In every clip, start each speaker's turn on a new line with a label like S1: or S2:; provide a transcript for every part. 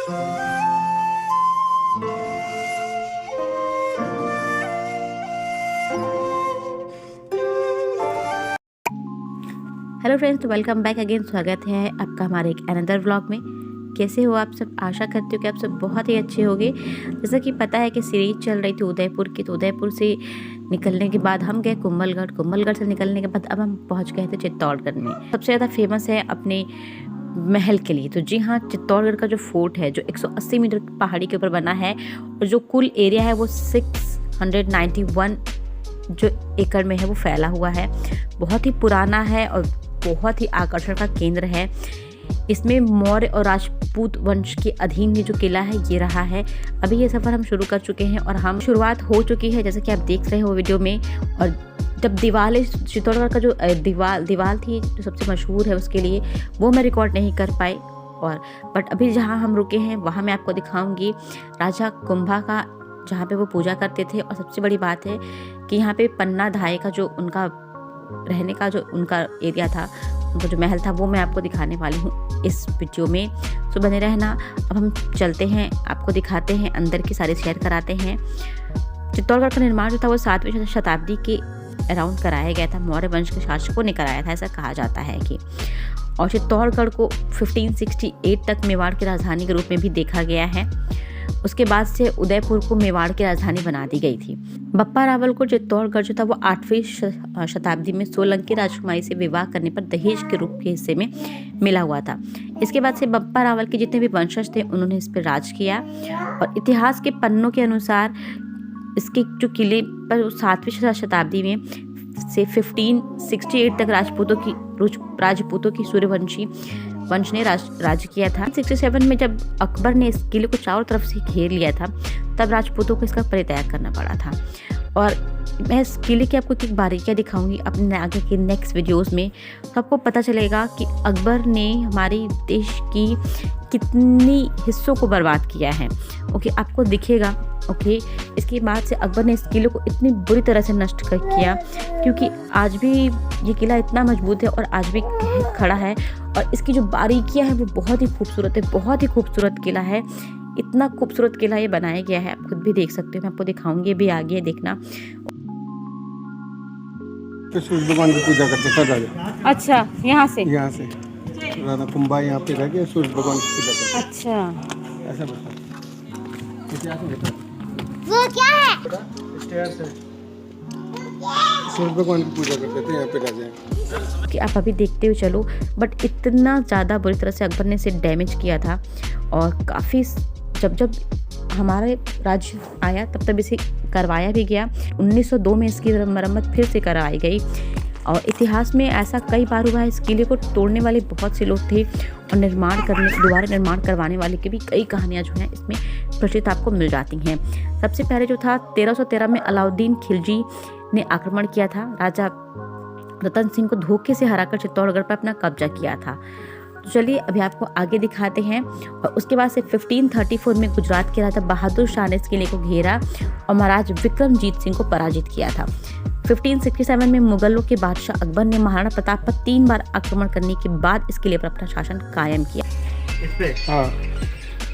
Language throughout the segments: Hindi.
S1: हेलो फ्रेंड्स, तो वेलकम बैक अगेन। स्वागत है आपका हमारे एक अनदर व्लॉग में। कैसे हो आप सब? आशा करती हूँ कि आप सब बहुत ही अच्छे होंगे। जैसा कि पता है कि सीरीज चल रही थी उदयपुर की, तो उदयपुर से निकलने के बाद हम गए कुंभलगढ़। कुंभलगढ़ से निकलने के बाद अब हम पहुँच गए थे चित्तौड़गढ़ में। सबसे ज़्यादा फेमस है अपने महल के लिए। तो जी हाँ, चित्तौड़गढ़ का जो फोर्ट है, जो 180 मीटर पहाड़ी के ऊपर बना है और जो कुल एरिया है वो 691 जो एकड़ में है वो फैला हुआ है। बहुत ही पुराना है और बहुत ही आकर्षण का केंद्र है। इसमें मौर्य और राजपूत वंश के अधीन ये जो किला है ये रहा है। अभी ये सफ़र हम शुरू कर चुके हैं और हम शुरुआत हो चुकी है, जैसे कि आप देख रहे हो वीडियो में। और जब दीवार चित्तौड़गढ़ का जो दीवार थी जो सबसे मशहूर है उसके लिए, वो मैं रिकॉर्ड नहीं कर पाई। और बट अभी जहाँ हम रुके हैं वहाँ मैं आपको दिखाऊंगी राजा कुंभा का, जहाँ पे वो पूजा करते थे। और सबसे बड़ी बात है कि यहाँ पे पन्ना धाय का जो उनका रहने का जो उनका एरिया था, उनका जो महल था, वो मैं आपको दिखाने वाली हूँ इस वीडियो में। तो बने रहना। अब हम चलते हैं, आपको दिखाते हैं, अंदर की सारी शेयर कराते हैं। चित्तौड़गढ़ का निर्माण जो था वो 7वीं शताब्दी के अराउंड कराया गया था। मौर्य वंश के शासकों ने कराया था, ऐसा कहा जाता है कि। और चित्तौड़गढ़ को 1568 तक मेवाड़ की राजधानी के रूप में भी देखा गया है। उसके बाद से उदयपुर को मेवाड़ की राजधानी बना दी गई थी। बप्पा रावल को चित्तौड़गढ़ जो था वो 8वीं शताब्दी में सोलंकी राजकुमारी से विवाह करने पर दहेज के रूप के हिस्से में मिला हुआ था। इसके बाद से बप्पा रावल के जितने भी वंशज थे उन्होंने इस पर राज किया। और इतिहास के पन्नों के अनुसार इसके जो किले पर 7वीं शताब्दी में से 1568 तक राजपूतों की सूर्यवंशी वंश ने राज किया था। 67 में जब अकबर ने इस किले को चारों तरफ से घेर लिया था, तब राजपूतों को इसका परित्याग करना पड़ा था। और मैं इस किले की आपको एक बारीकियाँ दिखाऊंगी अपने आगे के नेक्स्ट वीडियोस में, तो आपको पता चलेगा कि अकबर ने हमारे देश की कितनी हिस्सों को बर्बाद किया है। ओके, आपको दिखेगा। ओके, इसके बाद से अकबर ने इस किले को इतनी बुरी तरह से नष्ट कर किया, क्योंकि आज भी ये किला इतना मजबूत है और आज भी खड़ा है। और इसकी जो बारीकियां हैं वो बहुत ही खूबसूरत है। बहुत ही खूबसूरत किला है। इतना खूबसूरत किला ये बनाया गया है, आप खुद भी देख सकते हो। मैं आपको दिखाऊंगी भी, आगे देखना।
S2: तो सूर्य भगवान की पूजा करते थे राजा।
S1: अच्छा, यहाँ से
S2: राजा कुंभा यहाँ पे रह गए, सूर्य भगवान की पूजा करते।
S1: अच्छा,
S2: ऐसा बता
S3: वो क्या है?
S2: सूर्य भगवान की पूजा करते थे यहाँ पे राजा।
S1: कि आप अभी देखते हुए चलो। बट इतना ज़्यादा बुरी तरह से अकबर ने इसे डैमेज किया था। और काफ़ी जब हमारे राज्य आया तब इसे करवाया भी गया। 1902 में इसकी मरम्मत फिर से करवाई गई। और इतिहास में ऐसा कई बार हुआ है। इस किले को तोड़ने वाले बहुत से लोग थे और दोबारा निर्माण करवाने वाले की भी कई कहानियाँ जो हैं इसमें प्रचलित आपको मिल जाती हैं। सबसे पहले जो था 1313 में अलाउद्दीन खिलजी ने आक्रमण किया था। राजा रतन सिंह को धोखे से हराकर चित्तौड़गढ़ पर अपना कब्जा किया था। तो चलिए अभी आपको आगे दिखाते हैं। और उसके बाद से 1534 में गुजरात के राजा बहादुर शाह ने इस किले को घेरा और महाराज विक्रमजीत सिंह को पराजित किया था। 1567 में मुगलों के बादशाह अकबर ने महाराणा प्रताप पर 3 बार आक्रमण करने के बाद इस किले पर अपना शासन कायम किया।
S2: हाँ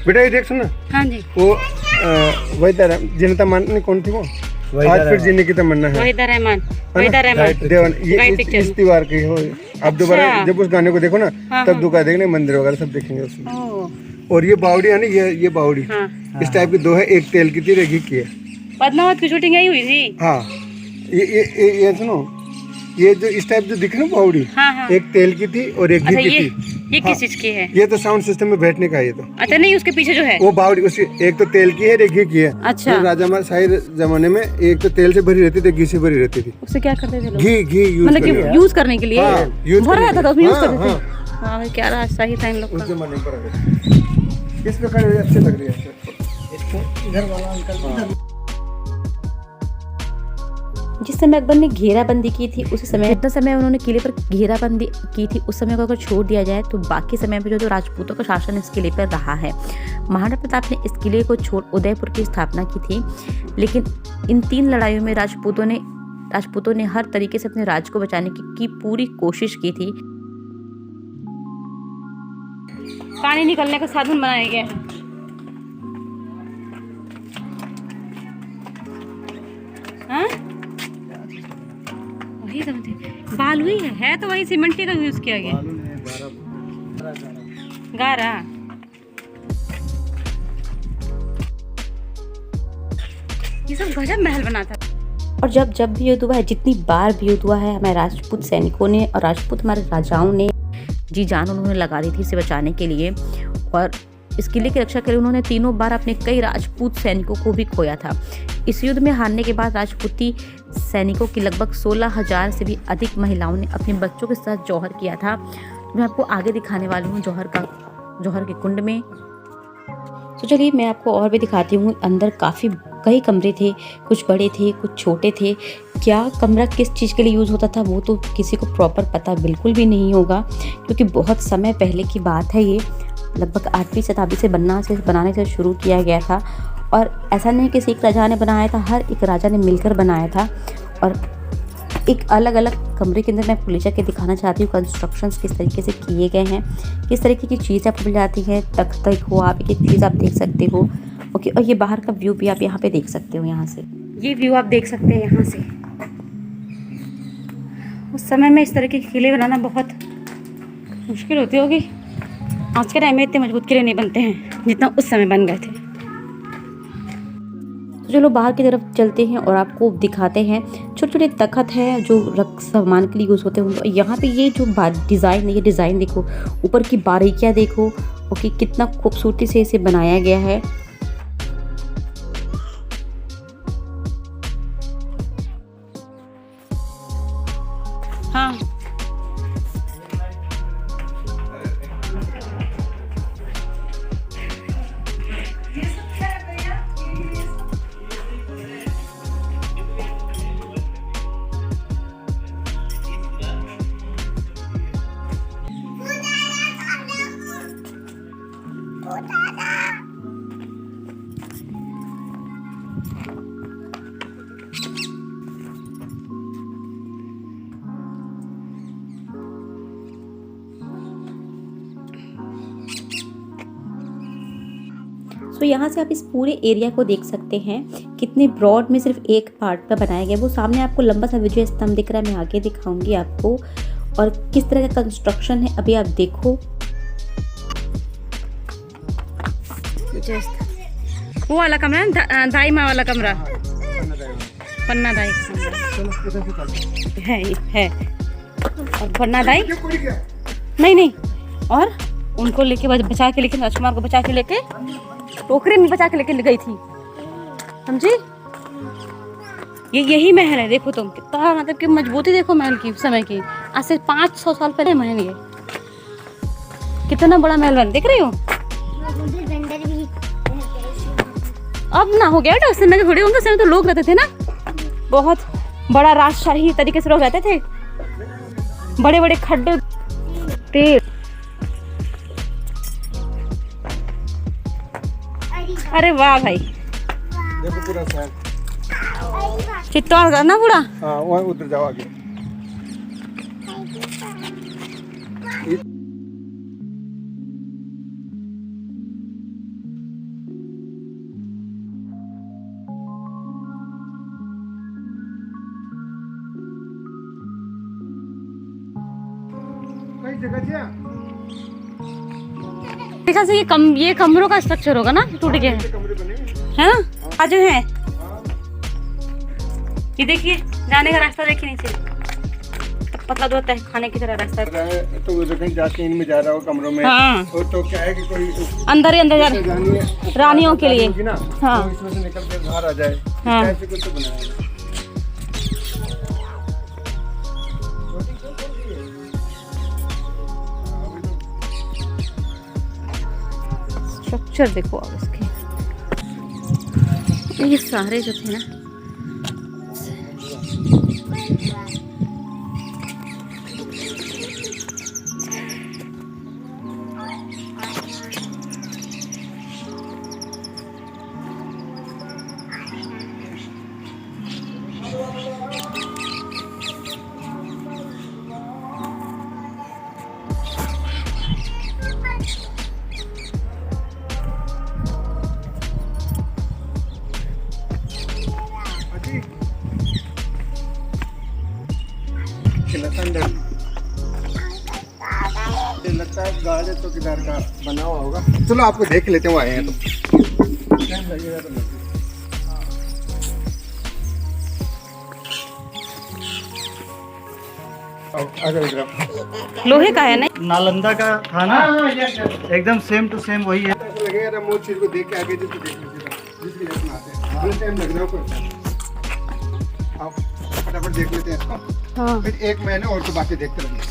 S2: बेटा, ये देख सुन ना।
S1: हाँ जी,
S2: वो वही जनता मान कौन थी वो? आज फिर जीने की तमन्ना है। देवन, ये इस दीवार की हो। आप दोबारा जब उस गाने को देखो ना, तब दुका देखने, मंदिर वगैरह सब देखेंगे उसमें। और ये बावड़ी है ना, ये बावड़ी इस टाइप की 2 है। एक तेल की थी, एक घी की है।
S1: पद्मावत की शूटिंग यही हुई थी।
S2: हाँ, ये सुनो, ये जो इस टाइप जो दिखे ना बावड़ी, एक तेल की थी और एक घी की थी।
S1: ये किस चीज की है?
S2: ये तो साउंड सिस्टम में बैठने का है ये तो।
S1: अच्छा, नहीं, उसके पीछे जो है
S2: वो बावड़ी, उसकी एक तो तेल की है, एक घी की है।
S1: अच्छा,
S2: तो राजा शाही जमाने में एक तो तेल से भरी रहती थी, घी से भरी रहती थी।
S1: उससे क्या करते थे लोग?
S2: घी
S1: मतलब यूज करने के लिए भरा रहता था, उसमें यूज करते थे। हाँ भाई, क्या रहा सही था इन लोग
S2: उस जमाने पर। किस प्रकार अच्छे लग रही है इसको इधर वाला अंकल।
S1: जिस समय अकबर ने घेराबंदी की थी उसी समय, जितना समय उन्होंने किले पर घेराबंदी की थी उस समय को अगर छोड़ दिया जाए तो बाकी समय में जो राजपूतों का शासन इस किले पर रहा है। महाराणा प्रताप ने इस किले को छोड़ उदयपुर की स्थापना की थी। लेकिन इन 3 लड़ाइयों में राजपूतों ने हर तरीके से अपने राज्य को बचाने की पूरी कोशिश की थी। पानी निकलने का साधन बनाया गया। बालू ही है तो वही सीमेंट का यूज किया गया। गारा ये सब गजब महल बना था। और जब भी युद्ध हुआ है, जितनी बार भी युद्ध हुआ है, हमारे राजपूत सैनिकों ने और राजपूत हमारे राजाओं ने जी जान उन्होंने लगा दी थी इसे बचाने के लिए। और इस किले की रक्षा के लिए उन्होंने तीनों बार अपने कई राजपूत सैनिकों को भी खोया था। इस युद्ध में हारने के बाद राजपूती सैनिकों की लगभग 16,000 से भी अधिक महिलाओं ने अपने बच्चों के साथ जौहर किया था। मैं आपको आगे दिखाने वाली हूँ जौहर के कुंड में। तो चलिए मैं आपको और भी दिखाती हूँ। अंदर कई कमरे थे, कुछ बड़े थे, कुछ छोटे थे। क्या कमरा किस चीज़ के लिए यूज़ होता था वो तो किसी को प्रॉपर पता बिल्कुल भी नहीं होगा, क्योंकि बहुत समय पहले की बात है। ये लगभग 8वीं शताब्दी से बनाने से शुरू किया गया था। और ऐसा नहीं कि एक राजा ने बनाया था, हर एक राजा ने मिलकर बनाया था। और एक अलग अलग कमरे के अंदर मैं आपको ले जाके दिखाना चाहती हूँ कंस्ट्रक्शंस किस तरीके से किए गए हैं, किस तरीके की चीज़ें आपको मिल जाती हैं। तख्त हो, आप एक चीज़ आप देख सकते हो। ओके, और ये बाहर का व्यू भी आप यहाँ पे देख सकते हो। यहाँ से ये व्यू आप देख सकते हैं यहाँ से। उस समय में इस तरह के किले बनाना बहुत मुश्किल होती होगी। आज के टाइम में इतने मजबूत किले नहीं बनते हैं जितना उस समय बन गए थे। तो चलो बाहर की तरफ चलते हैं और आपको दिखाते हैं। छोटे छोटे तख्त है जो रख सामान के लिए यूज़ होते हैं। यहाँ पे ये जो डिज़ाइन है, ये डिज़ाइन देखो, ऊपर की बारीकियाँ देखो। ओके, कितना खूबसूरती से इसे बनाया गया है। हाँ, तो यहाँ से आप इस पूरे एरिया को देख सकते हैं, कितने ब्रॉड में सिर्फ एक पार्ट का बनाया गया। वो सामने आपको लंबा सा विजय स्तंभ दिख रहा है, मैं आगे दिखाऊंगी आपको। और किस तरह का कंस्ट्रक्शन है अभी आप देखो। वो वाला कमरा है, दाई माँ वाला कमरा, पन्ना दाई है। और पन्ना दाई नहीं। और उनको लेके बचा के लेके राजकुमार को बचा के लेके टोकरे में बचा के लेके गई थी, समझी। यही महल है। देखो तुम कितना मतलब कि मजबूती देखो महल की समय की। आज से 500 साल पहले महल ये कितना बड़ा महल बन, देख रही हो। अब ना हो गया बेटा, उस समय थोड़ी होंगे। उस समय तो लोग रहते थे ना, बहुत बड़ा राजशाही तरीके से लोग रहते थे। बड़े बड़े खड्डे, पेड़। अरे वाह भाई,
S2: देखो पूरा शहर
S1: चित्तौड़ करना पूरा।
S2: हाँ, वहाँ उधर जाओ आगे। कई जगह
S1: देखा से ये कमरों का स्ट्रक्चर होगा ना, टूट गया है ना। आज है ये देखिए, जाने का रास्ता देखिए नीचे, पतला तो होता है खाने की तरह रास्ता है।
S2: तो कहीं जाके इनमें जा रहा हो कमरों में।
S1: हाँ।
S2: तो क्या है कि कोई
S1: अंदर ही अंदर जा रहा, रानियों के लिए। हाँ,
S2: तो इसमें से निकल के बाहर आ जाए।
S1: हाँ,
S2: ऐसे कुछ तो बनाया है।
S1: स्ट्रक्चर देखो अब उसके, ये सारे जो थे ना,
S2: चौकीदार का बना हुआ होगा। चलो आपको देख लेते हैं, वो आए हैं तो टाइम लगेगा तो लगेगा।
S1: लोहे का है ना,
S3: नालंदा का था ना, एकदम सेम टू सेम वही है।
S2: ऐसा लगेगा वो चीज को देख के आगे जिसको देख लीजिएगा, जिसकी जगह आते हैं थोड़ा टाइम लग रहा है कोई। आप फटाफट देख लेते हैं इसको।
S1: हाँ।
S2: फिर 1 महीने और तो बाकी देखते रहेंगे।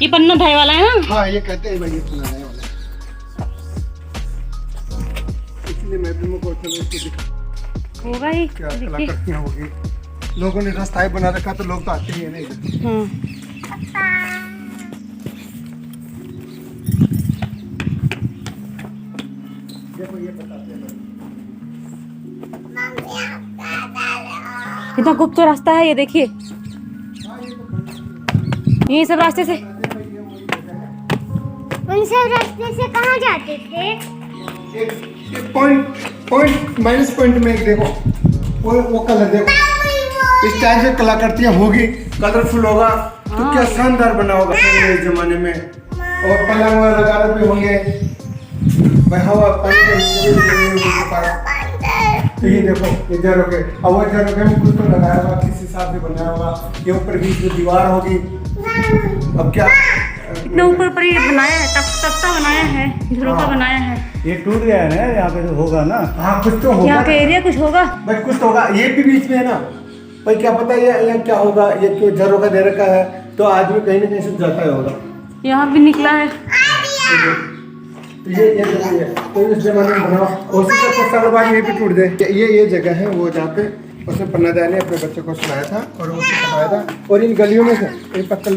S1: ये पन्ना ढाई वाला है ना?
S2: हाँ, ये कहते हैं भाई ये सुनाने वाला है, इसलिए मैं तुमको इसको दिखा
S1: होगा ही।
S2: क्या कलाकृतियाँ होगी। लोगों ने रास्ता बना रखा तो लोग तो आते ही है ना इधर। देखो ये बताते हैं
S1: कितना गुप्त रास्ता है ये, देखिए ये सब रास्ते से,
S4: उन सब रास्ते से कहाँ जाते थे?
S2: एक पॉइंट माइनस पॉइंट में एक देखो वो कलर देखो, इस टाइप से कलाकृतियाँ होगी, कलरफुल होगा तो क्या शानदार बना होगा इस जमाने में। और पलंग वगैरह भी होंगे भाई, हवा पानी तो ये देखो इधर हो गए। अब वो इधर हो गए में कुछ तो लगाया होगा, किस हिसाब से बनाया होगा। ये ऊपर बीच में दीवार होगी। अब क्या
S1: इतना ऊपर पर ये बनाया है, तख्ता बनाया है, झरोका बनाया है।
S3: ये टूट गया है ना यहाँ पे, तो होगा ना।
S2: हाँ कुछ तो होगा,
S1: यहाँ का एरिया कुछ होगा
S2: भाई, कुछ तो होगा। ये भी बीच में है ना भाई, क्या पता ये क्या होगा। ये क्यों झरोका दे रखा है तो आदमी कहीं ना कहीं से जाता ही होगा।
S1: यहाँ भी निकला है।
S2: तो ये तो इस जमाने में बना हो सकता है कुछ सालों बाद ये भी टूट जाए। ये जगह है वो जहाँ पे उसने पन्नादार ने अपने बच्चे को सुनाया था और उसे बताया था। और इन गलियों में से ये पत्थर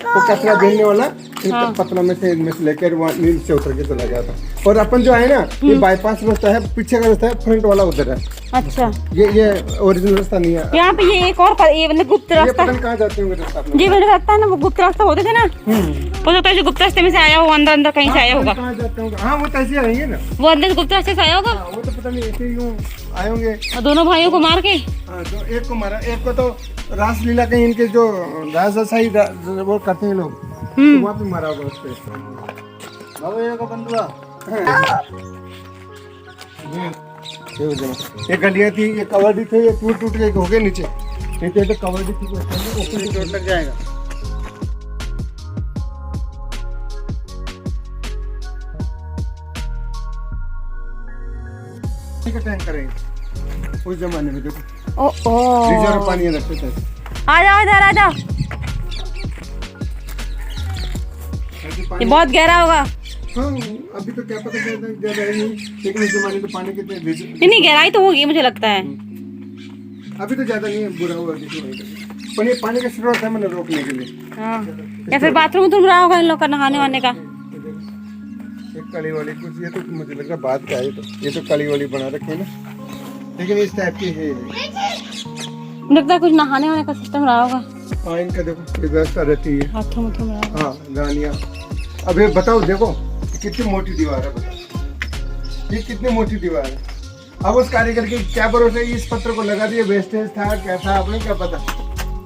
S2: को कचरा देने वाला इन पत्थरों में से इनमें से लेकर वहाँ नील से उतर के चला गया था। और अपन जो है ना ये बाईपास रास्ता है, पीछे का रास्ता है, फ्रंट वाला उधर है।
S1: अच्छा,
S2: ये ओरिजिनल रास्ता नहीं है।
S1: यहाँ पे ये एक और ये मतलब गुप्त
S2: ये
S1: रास्ता,
S2: पता नहीं कहाँ जाते होंगे रास्ता अपना।
S1: ये मैंने रास्ता है ना, वो गुप्त रास्ता होते थे ना, हो सकता है जो गुप्त रास्ते में से आया हो, अंदर अंदर कहीं से आया होगा।
S2: कहाँ जाते होंगे? हाँ वो तो ऐसे आएंगे ना,
S1: वो अंदर गुप्त रास्ते से आया होगा।
S2: वो तो पता नहीं ऐसे ही यूँ आए होंगे।
S1: और दोनों भाइयों को मार के,
S2: हाँ तो एक को मारा, एक को तो रासलीला कहीं इनके जो राजशाही वो करते हैं लोग, तो वहाँ पे मारा होगा उस पे।
S3: बाबा का बंधुआ
S2: ये गलियाँ थी, ये कवर्डी थे, ये टूट के हो गए नीचे। नहीं तो कवर्डी थी, ऊपर चोट लग जाएगा। टैंक करेंगे उस जमाने में, देखो रिजर्व पानी रखते थे।
S1: आ जाओ इधर आ जाओ, ये बहुत गहरा होगा।
S2: हाँ अभी तो क्या पता ज्यादा है नहीं, लेकिन इस जमाने में पानी कितने
S1: नहीं गहराई तो होगी मुझे लगता है।
S2: अभी तो ज्यादा नहीं है, बुरा हुआ पर ये पानी का स्रोत है मैंने रोकने के लिए।
S1: हाँ, या फिर बाथरूम तुम रहा होगा इन लोग का नहाने वाने का।
S2: एक कली वाली कुछ, ये तो मुझे लग रहा है बात क्या है, ये तो कली वाली बना रखी है ना, लेकिन इस टाइप की है।
S1: लगता है कुछ नहाने वाने का सिस्टम रहा होगा।
S2: हाँ इनका देखो ये व्यवस्था रहती है,
S1: हाथों में रहा होगा।
S2: हाँ गानियाँ। अब ये बताओ, देखो कितनी मोटी दीवार है, बताओ ये कितनी मोटी दीवार है। अब उस कारीगर के क्या भरोसे इस पत्थर को लगा दिया, वेस्टेज था क्या था, आपने क्या पता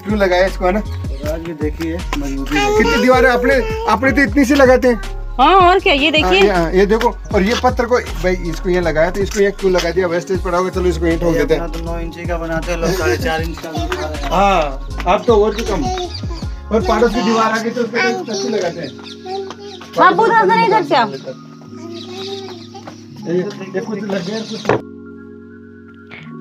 S2: क्यों लगाया इसको, है ना।
S3: आज भी देखिए मजबूती
S2: कितनी दीवार है, अपने तो इतनी सी लगाते हैं।
S1: हाँ और क्या, ये देखिए।
S2: ये देखो, और ये पत्थर को भाई इसको ये लगाया तो इसको ये क्यों लगा दिया, वेस्टेज पड़ा होगा, चलो इसको ईंट हो देते हैं।
S3: तो 9 इंची का बनाते हैं लोग, 4.5 इंच का बना रहे हैं।
S2: हाँ अब तो और भी कम। और पड़ोस की दीवार आ गई तो उसको कच्ची लगाते हैं।
S1: आप उधर नहीं करते आप।
S2: ये कुछ लग गया कुछ।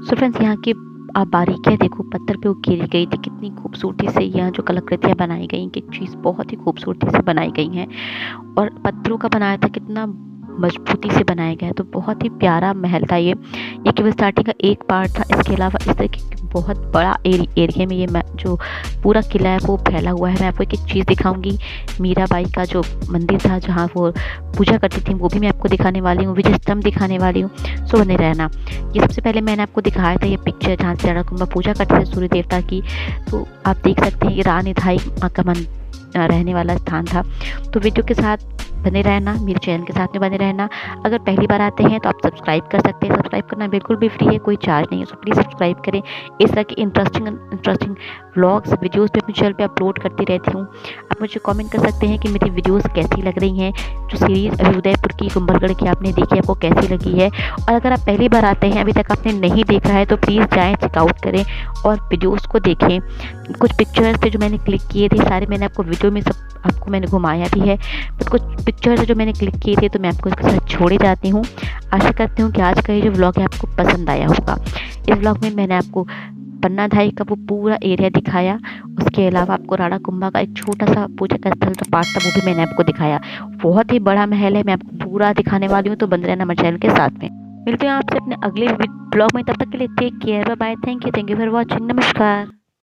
S1: सो फ्रेंड्स, यहाँ की आप बारीकियाँ देखो, पत्थर पे वो गिरी गई थी, कितनी खूबसूरती से यहाँ जो कलाकृतियाँ बनाई गई, कि चीज़ बहुत ही खूबसूरती से बनाई गई हैं। और पत्थरों का बनाया था, कितना मजबूती से बनाया गया है। तो बहुत ही प्यारा महल था ये केवल स्टार्टिंग का एक पार्ट था। इसके अलावा इस तरह की बहुत बड़ा एरिया में ये जो पूरा किला है वो फैला हुआ है। मैं आपको एक चीज़ दिखाऊंगी, मीराबाई का जो मंदिर था जहाँ वो पूजा करती थी, वो भी मैं आपको दिखाने वाली हूँ, विजय स्तंभ दिखाने वाली हूँ। सो बने रहना। ये सबसे पहले मैंने आपको दिखाया था ये पिक्चर जहाँ से जड़कुंभा पूजा करते थे सूर्य देवता की। तो आप देख सकते हैं ये रानीधाई माँ का रहने वाला स्थान था। तो वीडियो के साथ बने रहना, मेरे चैनल के साथ में बने रहना। अगर पहली बार आते हैं तो आप सब्सक्राइब कर सकते हैं, सब्सक्राइब करना बिल्कुल भी फ्री है, कोई चार्ज नहीं है, सो प्लीज़ सब्सक्राइब करें। इस तरह की इंटरेस्टिंग व्लॉग्स वीडियोस पे अपने चैनल पे अपलोड करती रहती हूँ। आप मुझे कमेंट कर सकते हैं कि मेरी वीडियोस कैसी लग रही हैं, जो सीरीज़ अभी उदयपुर की कुंभलगढ़ की आपने देखी, आपको कैसी लगी है। और अगर आप पहली बार आते हैं, अभी तक आपने नहीं देखा है, तो प्लीज़ जाएँ, चेकआउट करें और वीडियोस को देखें। कुछ पिक्चर्स थे जो मैंने क्लिक किए थे, सारे मैंने आपको वीडियो में सब आपको मैंने घुमाया भी है, बट कुछ पिक्चर्स जो मैंने क्लिक किए थे तो मैं आपको इसके साथ छोड़े जाती हूँ। आशा करती हूँ कि आज का ये जो व्लॉग है आपको पसंद आया होगा। इस व्लॉग में मैंने आपको पन्नाधाई का वो पूरा एरिया दिखाया, उसके अलावा आपको राणा कुंभा का एक छोटा सा पूजा का स्थल का पार्ट था, वो भी मैंने आपको दिखाया। बहुत ही बड़ा महल है, मैं आपको पूरा दिखाने वाली हूँ, तो बंद रहना मेरे चैनल के साथ में। मिलते हैं आपसे अपने अगले ब्लॉग में, तब तक के लिए take care, bye bye, thank you for watching, नमस्कार।